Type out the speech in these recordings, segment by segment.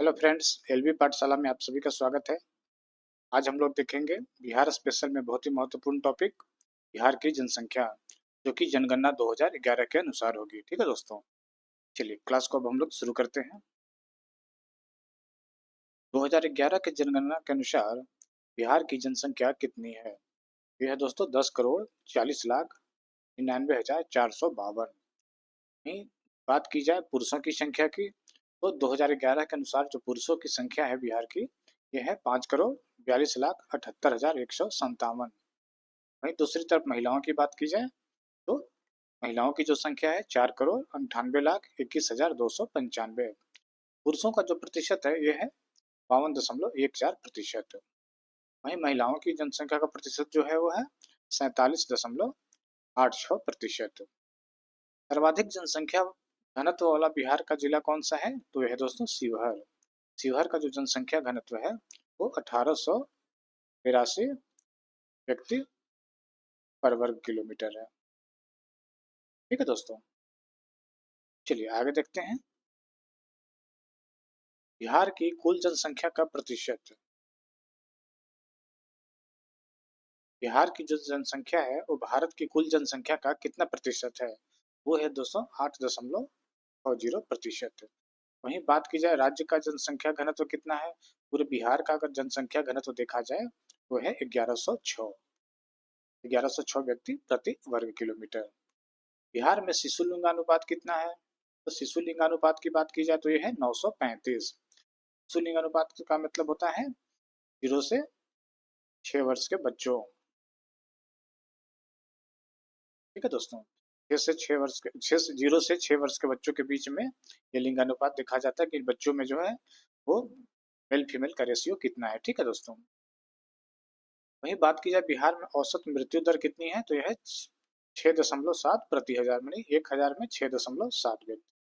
Hello friends, LB पाठशाला में आप सभी का स्वागत है। आज हम लोग देखेंगे बिहार स्पेशल में बहुत ही महत्वपूर्ण टॉपिक बिहार की जनसंख्या, जो कि जनगणना 2011 के अनुसार होगी। ठीक है दोस्तों, चलिए क्लास को अब हम लोग शुरू करते हैं। 2011 के जनगणना के अनुसार बिहार की जनसंख्या कितनी है? यह है दोस्तों 10,40,99,452। वहीं बात की जाए पुरुषों की संख्या की, तो 2011 के अनुसार जो पुरुषों की संख्या है बिहार की, यह है 5,42,78,157। वहीं दूसरी तरफ महिलाओं की बात की जाए, तो महिलाओं की जो संख्या है 4,98,21,295। पुरुषों का जो प्रतिशत है यह है 52.14%। वहीं महिलाओं की जनसंख्या का प्रतिशत जो है वो है 47.86%। सर्वाधिक जनसंख्या घनत्व वाला बिहार का जिला कौन सा है? तो यह है दोस्तों शिवहर। शिवहर का जो जनसंख्या घनत्व है वो 1883 व्यक्ति पर वर्ग किलोमीटर है। ठीक है दोस्तों, चलिए आगे देखते हैं। बिहार की कुल जनसंख्या का प्रतिशत। बिहार की जो जनसंख्या है वो भारत की कुल जनसंख्या का कितना प्रतिशत है? वो है दोस्तों 8.40%। वहीं बात की जाए राज्य का जनसंख्या घनत्व कितना है, पूरे बिहार का अगर जनसंख्या घनत्व देखा जाए वो है 1106 व्यक्ति प्रति वर्ग किलोमीटर। बिहार में शिशु लिंगानुपात कितना है? तो शिशु लिंगानुपात की बात की जाए तो यह है 935। शिशु लिंगानुपात का मतलब होता है 0 से 6 वर्ष के बच्चों। ठीक है दोस्तों, 0 से 6 वर्ष के बच्चों के बीच में ये लिंगानुपात देखा जाता है कि बच्चों में जो है वो मेल फीमेल का रेशियो कितना है। ठीक है दोस्तों, वहीं बात की जाए बिहार में औसत मृत्यु दर कितनी है, तो यह है 6.7 प्रति हजार, यानी 1,000 में 6.7 व्यक्ति।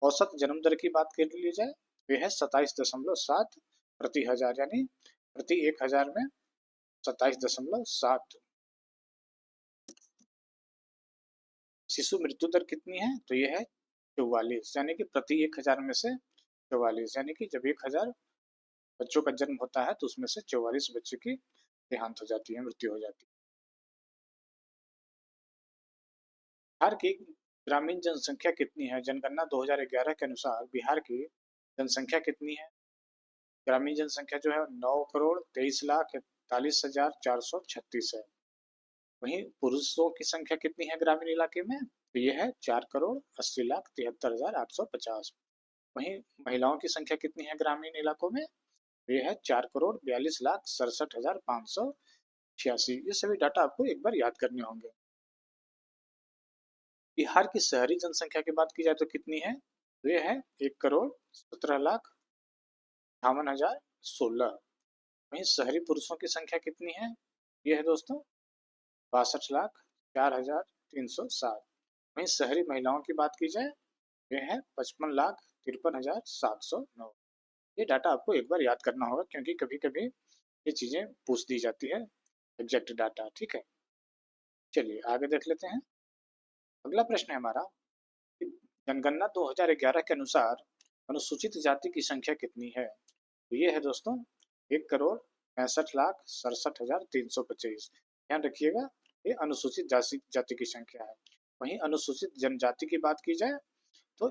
औसत जन्म दर की बात कर ली जाए तो यह है 27.7 प्रति हजार, यानी प्रति 1,000 में 27.7। शिशु मृत्यु दर कितनी है, तो यह है 44, यानी कि प्रति 1,000 में से 44, यानी कि जब 1,000 बच्चों का जन्म होता है तो उसमें से 44 बच्चों की देहांत हो जाती है, मृत्यु हो जाती है। बिहार की ग्रामीण जनसंख्या कितनी है? जनगणना 2011 के अनुसार बिहार की जनसंख्या कितनी है? ग्रामीण जनसंख्या जो है 9,23,41,436 है। वहीं पुरुषों की संख्या कितनी है ग्रामीण इलाके में? तो ये है 4,80,73,850। वहीं महिलाओं की संख्या कितनी है ग्रामीण इलाकों में? तो ये है 4,42,67,586। ये सभी डाटा आपको एक बार याद करने होंगे। बिहार की शहरी जनसंख्या की बात की जाए तो कितनी है? तो ये है 1,17,58,016। वहीं शहरी पुरुषों की संख्या कितनी है? ये है दोस्तों 62,04,307। वहीं शहरी महिलाओं की बात की जाए ये है 55,53,709। ये डाटा आपको एक बार याद करना होगा क्योंकि कभी कभी ये चीजें पूछ दी जाती है, एग्जैक्ट डाटा। ठीक है, चलिए आगे देख लेते हैं। अगला प्रश्न है हमारा कि जनगणना 2011 के अनुसार अनुसूचित जाति की संख्या कितनी है? तो ये है दोस्तों 1,65,67,325। ध्यान रखिएगा, ये अनुसूचित जाति जाति की संख्या है। वहीं अनुसूचित जनजाति की बात की जाए तो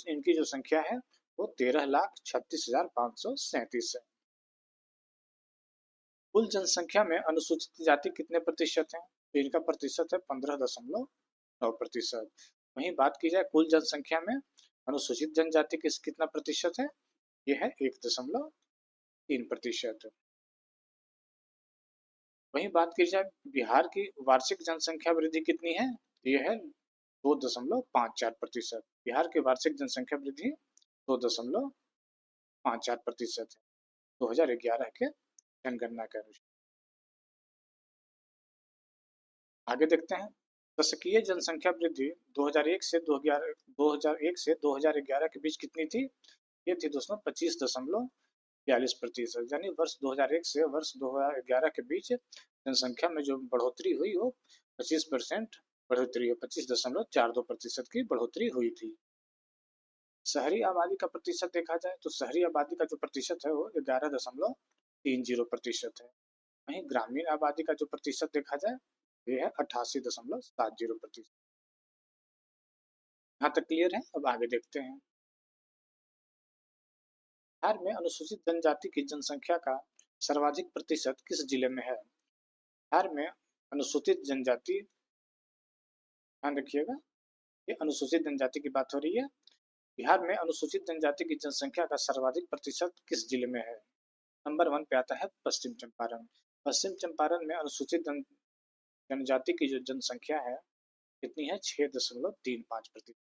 इनकी जो संख्या है वो 13,36,537 है। कुल जनसंख्या में अनुसूचित जाति कितने प्रतिशत है? तो इनका प्रतिशत है 15.9%। वहीं बात की जाए कुल जनसंख्या में अनुसूचित जनजाति कितना प्रतिशत है? यह है 1.3%। वहीं बात की जाए बिहार की वार्षिक जनसंख्या वृद्धि कितनी है? यह है 2.54%। बिहार की वार्षिक जनसंख्या वृद्धि 2.54% है 2011 के जनगणना के अनुसार। आगे देखते हैं। दशकीय जनसंख्या वृद्धि 2001 से 2011 के बीच कितनी थी? ये थी दोस्तों 25.42%, यानी वर्ष 2001 से वर्ष 2011 के बीच जनसंख्या में जो बढ़ोतरी हुई वो 25% बढ़ोतरी है, 25.42% की बढ़ोतरी हुई थी। शहरी आबादी का प्रतिशत देखा जाए तो शहरी आबादी का जो प्रतिशत है वो 11.30% है। वहीं ग्रामीण आबादी का जो प्रतिशत देखा जाए ये है 88.70%। यहाँ तक क्लियर है? अब आगे देखते हैं। बिहार में अनुसूचित जनजाति की जनसंख्या का सर्वाधिक प्रतिशत किस जिले में है? बिहार में अनुसूचित जनजाति, ध्यान रखिएगा, ये अनुसूचित जनजाति की बात हो रही है। बिहार में अनुसूचित जनजाति की जनसंख्या का सर्वाधिक प्रतिशत किस जिले में है? नंबर 1 पे आता है पश्चिम चंपारण। पश्चिम चंपारण में अनुसूचित जनजाति की जो जनसंख्या है कितनी है? 6.35%।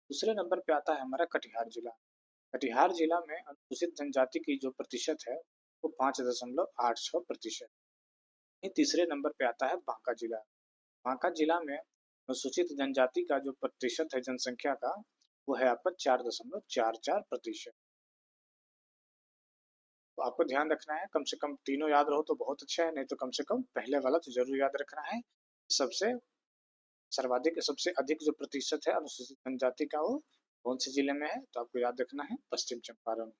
दूसरे नंबर पे आता है हमारा कटिहार जिला। कटिहार जिला में अनुसूचित जनजाति की जो प्रतिशत है वो 5.86%। तीसरे नंबर पे आता है बांका जिला। बांका जिला में अनुसूचित जनजाति का जो प्रतिशत है जनसंख्या का वो है आपका 4.44%। तो आपको ध्यान रखना है, कम से कम तीनों याद रहो तो बहुत अच्छा है, नहीं तो कम से कम पहले वाला तो जरूर याद रखना है। सबसे सर्वाधिक सबसे अधिक जो प्रतिशत है अनुसूचित जनजाति का वो कौन से जिले में है? तो आपको याद रखना है पश्चिम चंपारण।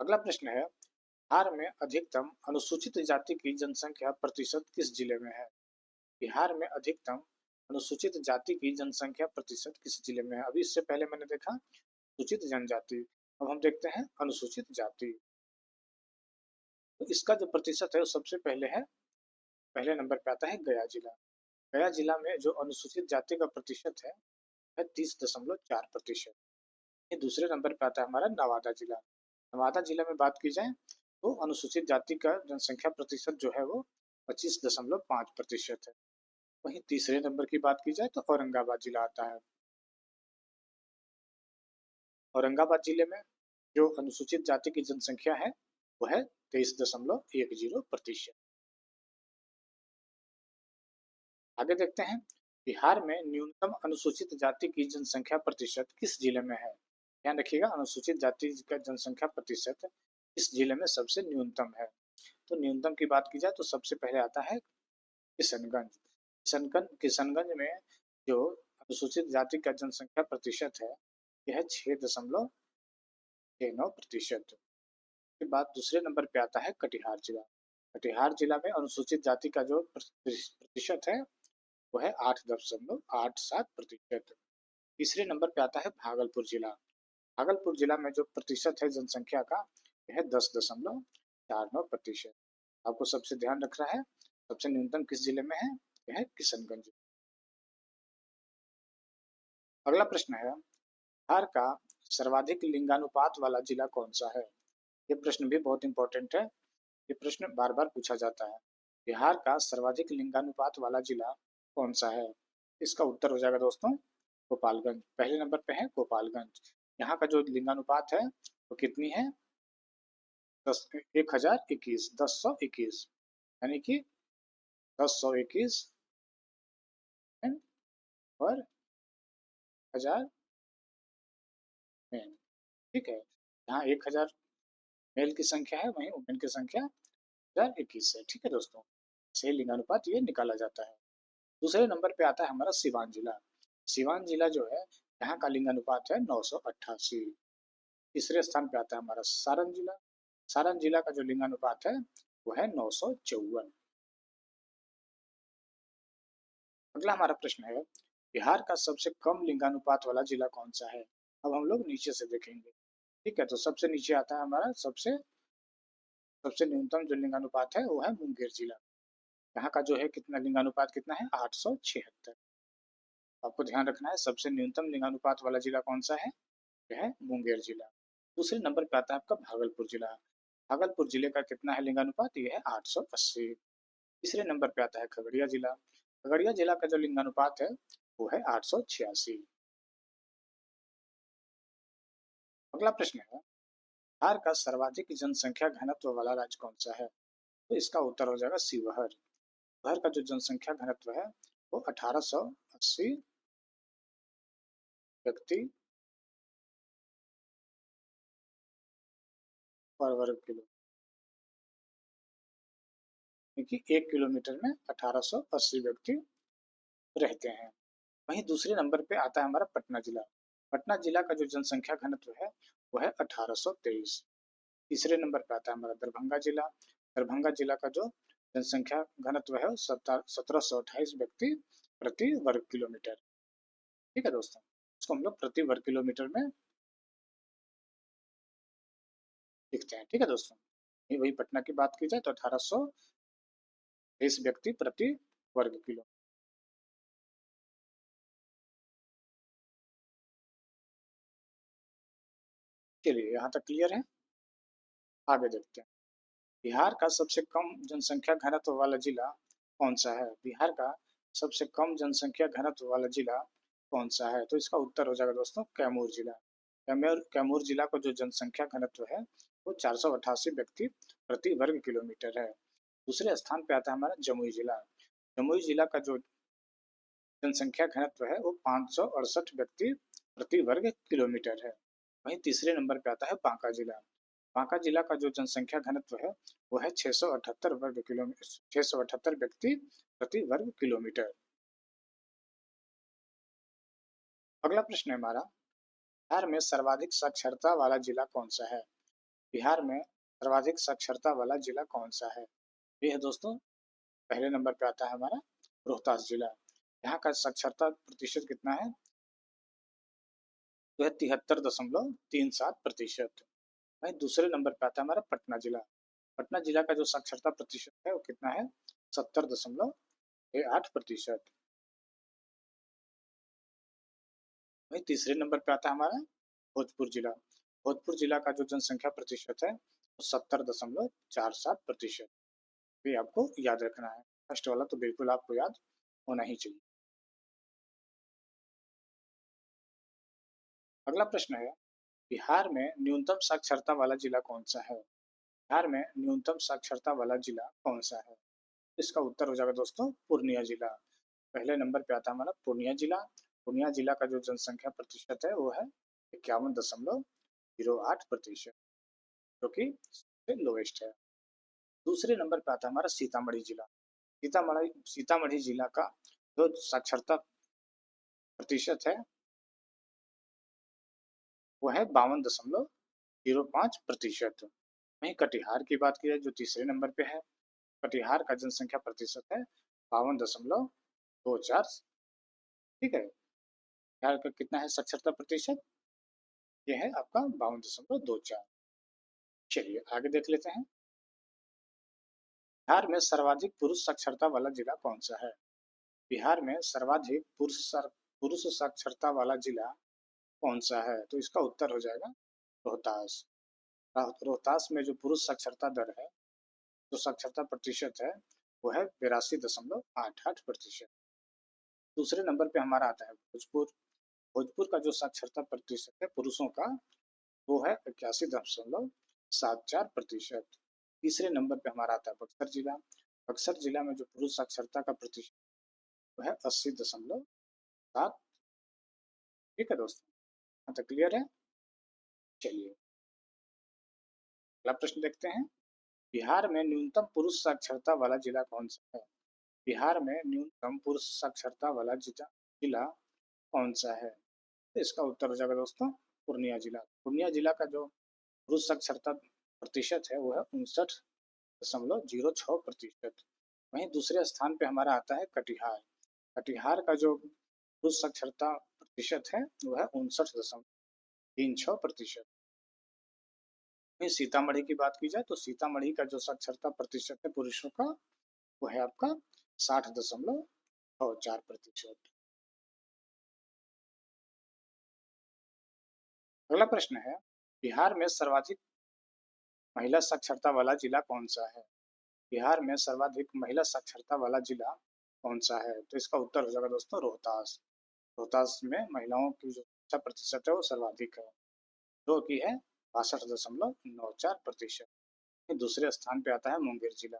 अगला प्रश्न है, बिहार में अधिकतम अनुसूचित जाति की जनसंख्या प्रतिशत किस जिले में है? बिहार में अधिकतम अनुसूचित जाति की जनसंख्या प्रतिशत किस जिले में है? अभी इससे पहले मैंने देखा अनुसूचित जनजाति, अब हम देखते हैं अनुसूचित जाति। तो इसका जो प्रतिशत है वो सबसे पहले है, पहले नंबर पे आता है गया जिला। गया जिला में जो अनुसूचित जाति का प्रतिशत है 30.4%। ये दूसरे नंबर पे आता है हमारा नवादा जिला। नवादा जिला में बात की जाए तो अनुसूचित जाति का जनसंख्या प्रतिशत जो है वो 25.5% है। वहीं तीसरे नंबर की बात की जाए तो औरंगाबाद जिला आता है। औरंगाबाद जिले में जो अनुसूचित जाति की जनसंख्या है वो है 23.10%। आगे देखते हैं, बिहार में न्यूनतम अनुसूचित जाति की जनसंख्या प्रतिशत किस जिले में है? ध्यान रखिएगा, अनुसूचित जाति का जनसंख्या प्रतिशत इस जिले में सबसे न्यूनतम है। तो न्यूनतम की बात की जाए तो सबसे पहले आता है किशनगंज। किशनगंज में जो अनुसूचित जाति का जनसंख्या प्रतिशत है यह 6.69%। के बाद दूसरे नंबर पे आता है कटिहार जिला। कटिहार जिला में अनुसूचित जाति का जो प्रतिशत है वो है 8.87%। तीसरे नंबर पे आता है भागलपुर जिला। भागलपुर जिला में जो प्रतिशत है जनसंख्या का यह 10.49%। आपको सबसे ध्यान रखना है सबसे न्यूनतम किस जिले में है? यह है किशनगंज। अगला प्रश्न है, बिहार का सर्वाधिक लिंगानुपात वाला जिला कौन सा है? ये प्रश्न भी बहुत इंपॉर्टेंट है, ये प्रश्न बार बार पूछा जाता है। बिहार का सर्वाधिक लिंगानुपात वाला जिला कौन सा है? इसका उत्तर हो जाएगा दोस्तों गोपालगंज। पहले नंबर पे है गोपालगंज। यहाँ का जो लिंगानुपात है वो कितनी है? 1021, 1021, यानी कि 1021 पर हजार मेल। ठीक है, यहाँ 1000 मेल की संख्या है, वहीं वुमेन की संख्या 1021 है। ठीक है दोस्तों, सही लिंगानुपात ये निकाला जाता है। दूसरे नंबर पे आता है हमारा सिवान जिला। सिवान जिला जो है यहाँ का लिंगानुपात है 988। तीसरे स्थान पे आता है हमारा सारण जिला। सारण जिला का जो लिंगानुपात है वो है 954। अगला हमारा प्रश्न है, बिहार का सबसे कम लिंगानुपात वाला जिला कौन सा है? अब हम लोग नीचे से देखेंगे। ठीक है, तो सबसे नीचे आता है हमारा सबसे सबसे न्यूनतम जो लिंगानुपात है वो है मुंगेर जिला। यहाँ का जो है कितना लिंगानुपात कितना है? 876। आपको ध्यान रखना है सबसे न्यूनतम लिंगानुपात वाला जिला कौन सा है? यह है मुंगेर जिला। दूसरे नंबर पे आता है आपका भागलपुर जिला। भागलपुर जिले का कितना है लिंगानुपात? ये है 880। तीसरे नंबर पे आता है खगड़िया जिला। खगड़िया जिला का जो लिंगानुपात है वो है 886। अगला प्रश्न है, बिहार का सर्वाधिक जनसंख्या घनत्व वाला राज्य कौन सा है? तो इसका उत्तर हो जाएगा शिवहर। शिवहर का जो जनसंख्या घनत्व है वो 1880 व्यक्ति पर वर्ग किलो, क्योंकि 1 किलोमीटर में 1880 व्यक्ति रहते हैं। वहीं दूसरे नंबर पे आता है हमारा पटना जिला। पटना जिला का जो जनसंख्या घनत्व है वो है 1823। तीसरे नंबर पे आता है हमारा दरभंगा जिला। दरभंगा जिला का जो जनसंख्या घनत्व है 1728 व्यक्ति प्रति वर्ग किलोमीटर। ठीक है दोस्तों, इसको हम लोग प्रति वर्ग किलोमीटर में लिखते हैं। ठीक है दोस्तों, ये वही पटना की बात की जाए तो 1823 व्यक्ति प्रति वर्ग किलो। चलिए यहाँ तक क्लियर है, आगे देखते हैं। बिहार का सबसे कम जनसंख्या घनत्व वाला जिला कौन सा है? बिहार का सबसे कम जनसंख्या घनत्व वाला जिला कौन सा है? तो इसका उत्तर हो जाएगा दोस्तों कैमूर जिला। कैमूर जिला का जो जनसंख्या घनत्व है वो 488 व्यक्ति प्रति वर्ग किलोमीटर है। दूसरे स्थान पे आता है हमारा जमुई जिला। जमुई जिला का जो जनसंख्या घनत्व है वो 568 व्यक्ति प्रति वर्ग किलोमीटर है। वहीं तीसरे नंबर पे आता है बांका जिला। बांका जिला का जो जनसंख्या घनत्व है वो है 678 वर्ग किलोमीटर, 678 व्यक्ति प्रति वर्ग किलोमीटर। अगला प्रश्न है हमारा, बिहार में सर्वाधिक साक्षरता वाला जिला कौन सा है? बिहार में सर्वाधिक साक्षरता वाला जिला कौन सा है? ये है दोस्तों, पहले नंबर पे आता है हमारा रोहतास जिला। यहाँ का साक्षरता प्रतिशत कितना है? तो है 73.37%। वहीं दूसरे नंबर पे आता है हमारा पटना जिला। पटना जिला का जो साक्षरता प्रतिशत है वो कितना है? 70.8%। वहीं तीसरे नंबर पे आता है हमारा भोजपुर जिला। भोजपुर जिला का जो जनसंख्या प्रतिशत है वो 70.47%। ये आपको याद रखना है, फर्स्ट वाला तो बिल्कुल आपको याद होना ही चाहिए। अगला प्रश्न है, बिहार में न्यूनतम साक्षरता वाला जिला कौन सा है? बिहार में न्यूनतम साक्षरता वाला जिला कौन सा है? इसका उत्तर हो जाएगा दोस्तों पूर्णिया जिला। पहले नंबर पे आता है हमारा पूर्णिया जिला। पूर्णिया जिला का जो जनसंख्या प्रतिशत है वो है 51.08%, जो कि सबसे लोएस्ट है। दूसरे नंबर पे आता है हमारा सीतामढ़ी जिला। सीतामढ़ी जिला का जो साक्षरता प्रतिशत है वो है 52.05%। वहीं कटिहार की बात की जाए जो तीसरे नंबर पे है, कटिहार का जनसंख्या प्रतिशत है 52.24। ठीक है, बिहार का कितना है साक्षरता प्रतिशत? ये है आपका 52.24। चलिए आगे देख लेते हैं, बिहार में सर्वाधिक पुरुष साक्षरता वाला जिला कौन सा है? बिहार में सर्वाधिक पुरुष साक्षरता वाला जिला कौन सा है? तो इसका उत्तर हो जाएगा रोहतास। रोहतास में जो पुरुष साक्षरता दर है, जो साक्षरता प्रतिशत है वो है 82.88%। दूसरे नंबर पे हमारा आता है भोजपुर। भोजपुर का जो साक्षरता प्रतिशत है पुरुषों का वो है 81.74%। तीसरे नंबर पे हमारा आता है बक्सर जिला। बक्सर जिला में जो पुरुष साक्षरता का प्रतिशत वो है 80.7। ठीक है दोस्तों, यहाँ तक क्लियर है। चलिए अगला प्रश्न देखते हैं, बिहार में न्यूनतम पुरुष साक्षरता वाला जिला कौन सा है? बिहार में न्यूनतम पुरुष साक्षरता वाला जिला कौन सा है? तो इसका उत्तर हो जाएगा दोस्तों पूर्णिया जिला। पूर्णिया जिला का जो पुरुष साक्षरता प्रतिशत है वो है 59.06%। वहीं दूसरे स्थान पे हमारा आता है कटिहार। कटिहार का जो पुरुष साक्षरता प्रतिशत है वो है 59.36%। वहीं सीतामढ़ी की बात की जाए तो सीतामढ़ी का जो साक्षरता प्रतिशत है पुरुषों का वो है आपका 60.4%। अगला प्रश्न है, बिहार में सर्वाधिक महिला साक्षरता वाला जिला कौन सा है? बिहार में सर्वाधिक महिला साक्षरता वाला जिला कौन सा है? तो इसका उत्तर हो जाएगा दोस्तों रोहतास। रोहतास में महिलाओं की जो शिक्षा प्रतिशत है वो सर्वाधिक है, जो कि है 62.94%। दूसरे स्थान पे आता है मुंगेर जिला।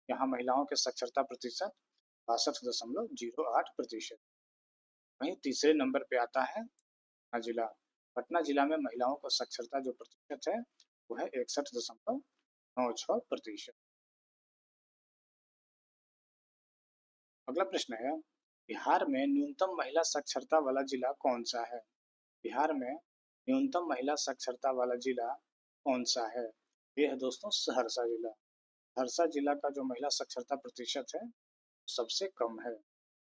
यहाँ महिलाओं के साक्षरता प्रतिशत 62.08%। वहीं तीसरे नंबर पे आता है पटना जिला। पटना जिला में महिलाओं का साक्षरता जो प्रतिशत है वो है 61.96%। अगला प्रश्न है, बिहार में न्यूनतम महिला साक्षरता वाला जिला कौन सा है? बिहार में न्यूनतम महिला साक्षरता वाला जिला कौन सा है? ये है दोस्तों सहरसा जिला। सहरसा जिला का जो महिला साक्षरता प्रतिशत है सबसे कम है,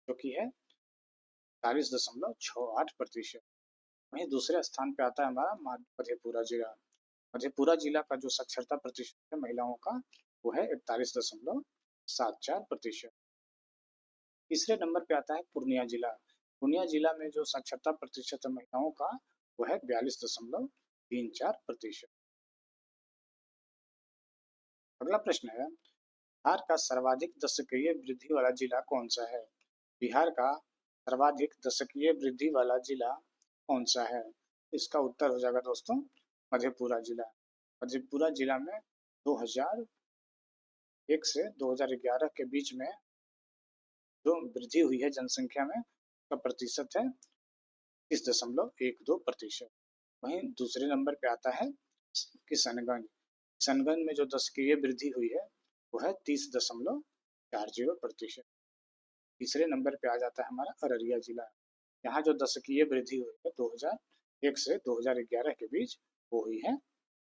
जो कि है 40.68%। वहीं दूसरे स्थान पे आता है हमारा मधेपुरा जिला। मधेपुरा जिला का जो साक्षरता प्रतिशत है महिलाओं का वो है 41.74%। तीसरे नंबर पे आता है पूर्णिया जिला। पूर्णिया जिला में जो साक्षरता प्रतिशत है महिलाओं का वो है 42.34%। अगला प्रश्न है, बिहार का सर्वाधिक दशकीय वृद्धि वाला जिला कौन सा है? बिहार का सर्वाधिक दशकीय वृद्धि वाला जिला कौन सा है? इसका उत्तर हो जाएगा दोस्तों मधेपुरा जिला। मधेपुरा जिला में 2001 से 2011 के बीच में जो वृद्धि हुई है जनसंख्या में का प्रतिशत है 30.12%। वहीं दूसरे नंबर पे आता है किशनगंज। किशनगंज में जो दशकीय वृद्धि हुई है वो है 30.40%। तीसरे नंबर पे आ जाता है हमारा अररिया जिला। यहाँ जो दशकीय वृद्धि हुई है 2001 से 2011 के बीच वो हुई है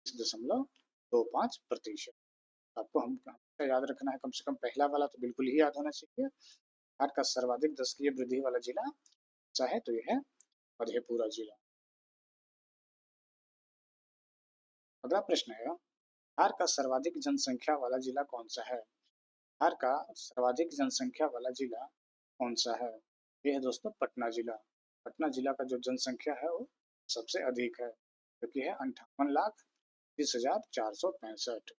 30.25%। आपको हम हमेशा याद रखना है, कम से कम पहला वाला तो बिल्कुल ही याद होना चाहिए। बिहार का सर्वाधिक दशकीय वृद्धि वाला जिला चाहे तो यह है मधेपुरा जिला। अगला प्रश्न है, बिहार का सर्वाधिक जनसंख्या वाला जिला कौन सा है? बिहार का सर्वाधिक जनसंख्या वाला जिला कौन सा है? ये है दोस्तों पटना जिला। पटना जिला का जो जनसंख्या है वो सबसे अधिक है, जो कि है 58,30,465।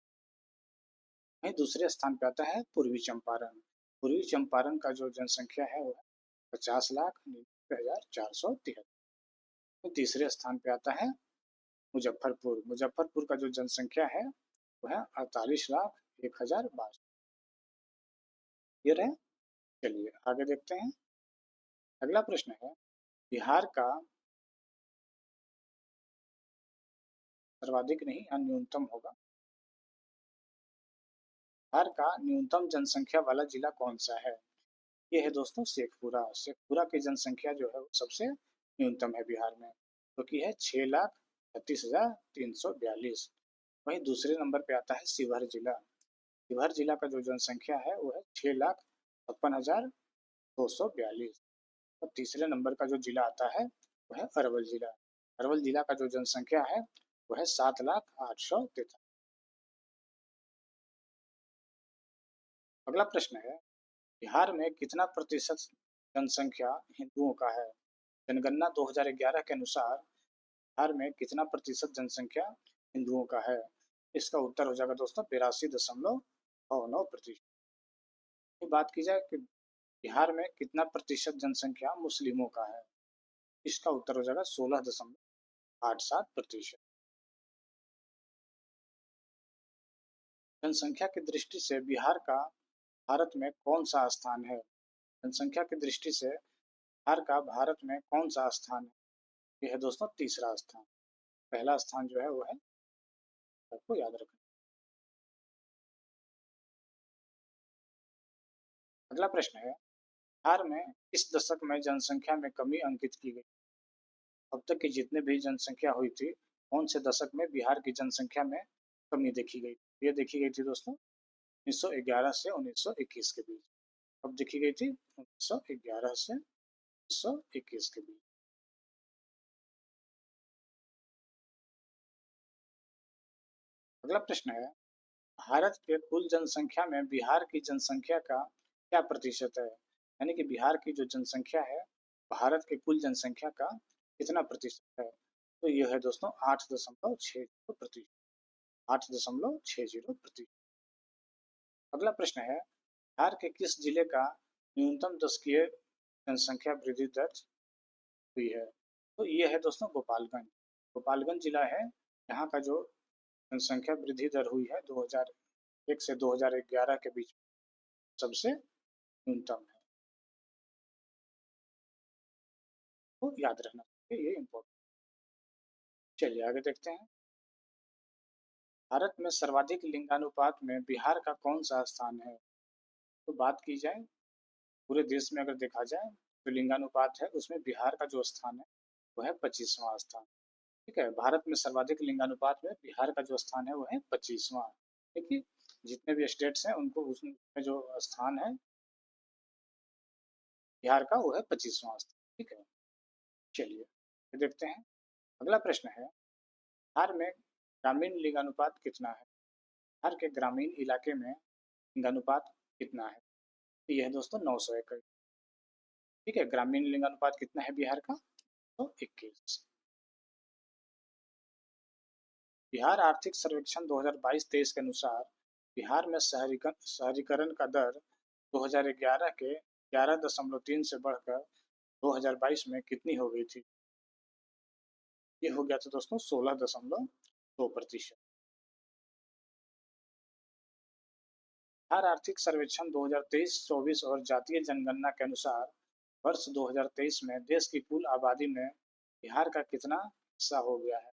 वहीं दूसरे स्थान पे आता है पूर्वी चंपारण। पूर्वी चंपारण का जो जनसंख्या है वो 50,99,473। तीसरे स्थान पे आता है मुजफ्फरपुर। मुजफ्फरपुर का जो जनसंख्या है वो है 48,01,022। ये रहे। चलिए आगे देखते हैं। अगला प्रश्न है, बिहार का सर्वाधिक नहीं या न्यूनतम होगा, बिहार का न्यूनतम जनसंख्या वाला जिला कौन सा है? ये है दोस्तों शेखपुरा। शेखपुरा की जनसंख्या जो है वो सबसे न्यूनतम है बिहार में, जो कि है 6,36,342। वहीं दूसरे नंबर पे आता है शिवहर जिला। शिवहर जिला का जो जनसंख्या है वो है 6,56,242। और तीसरे नंबर का जो जिला आता है वो है अरवल जिला। अरवल जिला का जो जनसंख्या है वो है 7,08,43। अगला प्रश्न है, बिहार में कितना प्रतिशत जनसंख्या हिंदुओं का है? जनगणना 2011 के अनुसार बिहार में कितना प्रतिशत जनसंख्या हिंदुओं का है? इसका उत्तर हो जाएगा दोस्तों 82.99%। बात की जाए कि बिहार में कितना प्रतिशत जनसंख्या मुस्लिमों का है, इसका उत्तर हो जाएगा 16.87%। जनसंख्या की दृष्टि से बिहार का भारत में कौन सा स्थान है? जनसंख्या की दृष्टि से बिहार का भारत में कौन सा स्थान है? यह है दोस्तों तीसरा स्थान। पहला स्थान जो है वो है, आपको याद रखना। अगला प्रश्न है, बिहार में इस दशक में जनसंख्या में कमी अंकित की गई? अब तक की जितने भी जनसंख्या हुई थी कौन से दशक में बिहार की जनसंख्या में कमी देखी गई? ये देखी गई थी दोस्तों 1911 से 1921 के बीच। अब देखी गई थी 1911 से 1921 के बीच। अगला प्रश्न है, भारत के कुल जनसंख्या में बिहार की जनसंख्या का क्या प्रतिशत है? यानी कि बिहार की जो जनसंख्या है भारत के कुल जनसंख्या का कितना प्रतिशत है? तो यह है दोस्तों 8.60%। 8.60%। अगला प्रश्न है, बिहार के किस जिले का न्यूनतम दशकीय जनसंख्या वृद्धि दर्ज हुई है? तो ये है दोस्तों गोपालगंज। गोपालगंज जिला है यहाँ का जो जनसंख्या वृद्धि दर हुई है 2001 से 2011 के बीच सबसे न्यूनतम है। तो याद रखना चाहिए, ये इम्पोर्टेंट। चलिए आगे देखते हैं। भारत में सर्वाधिक लिंगानुपात में बिहार का कौन सा स्थान है? तो बात की जाए पूरे देश में अगर देखा जाए तो लिंगानुपात है उसमें बिहार का जो स्थान है वो है 25वां स्थान। ठीक है, भारत में सर्वाधिक लिंगानुपात में बिहार का जो स्थान है वो है 25वां। देखिए, जितने भी स्टेट्स हैं उनको उसमें जो स्थान है बिहार का वो है 25वां स्थान। ठीक है, चलिए ये देखते हैं। अगला प्रश्न है, बिहार में ग्रामीण लिंगानुपात कितना है? बिहार के ग्रामीण इलाके में लिंगानुपात कितना है? ये है दोस्तों 901। ठीक है, ग्रामीण लिंगानुपात कितना है बिहार का? तो 21। बिहार आर्थिक सर्वेक्षण 2022-23 के अनुसार बिहार में शहरीकरण का दर 2011 के 11.3 से बढ़कर 2022 में कितनी हो गई थी? ये हो गया था दोस्तों 16.2%। बिहार आर्थिक सर्वेक्षण 2023-24 और जातीय जनगणना के अनुसार वर्ष 2023 में देश की कुल आबादी में बिहार का कितना हिस्सा हो गया है?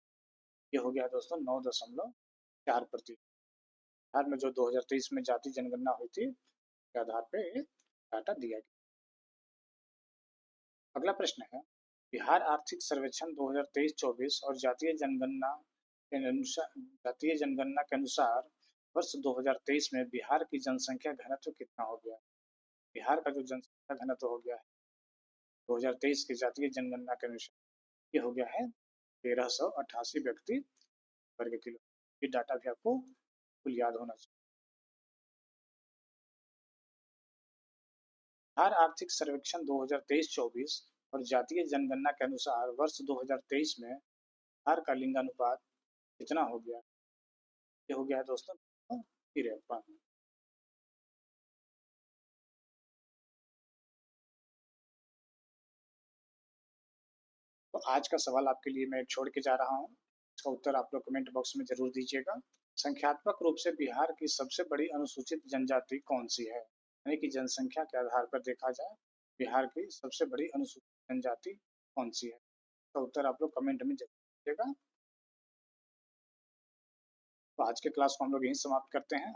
ये हो गया दोस्तों 9.4%। बिहार में जो 2023 में जातीय जनगणना हुई थी के आधार पे ये डाटा दिया गया। अगला प्रश्न है, बिहार आर्थिक सर्वेक्षण 2023-24 और जातीय जनगणना के अनुसार वर्ष 2023 में बिहार की जनसंख्या घनत्व कितना हो गया? बिहार का जो जनसंख्या घनत्व हो गया है 2023 की जातीय जनगणना के अनुसार ये हो गया है 1388 व्यक्ति वर्ग किलो। ये डाटा भी आपको बिल्कुल याद होना चाहिए। बिहार आर्थिक सर्वेक्षण 2023-24 और जातीय जनगणना के अनुसार वर्ष 2023 में बिहार का लिंगानुपात कितना हो गया? ये हो गया है दोस्तों 53। तो आज का सवाल आपके लिए मैं छोड़ के जा रहा हूँ। इसका उत्तर आप लोग कमेंट बॉक्स में जरूर दीजिएगा। संख्यात्मक रूप से बिहार की सबसे बड़ी अनुसूचित जनजाति कौन सी है? यानी कि जनसंख्या के आधार पर देखा जाए बिहार की सबसे बड़ी अनुसूचित जनजाति कौन सी है? इसका उत्तर आप लोग कमेंट में जरूर दीजिएगा। तो आज के क्लास को हम लोग यहीं समाप्त करते हैं।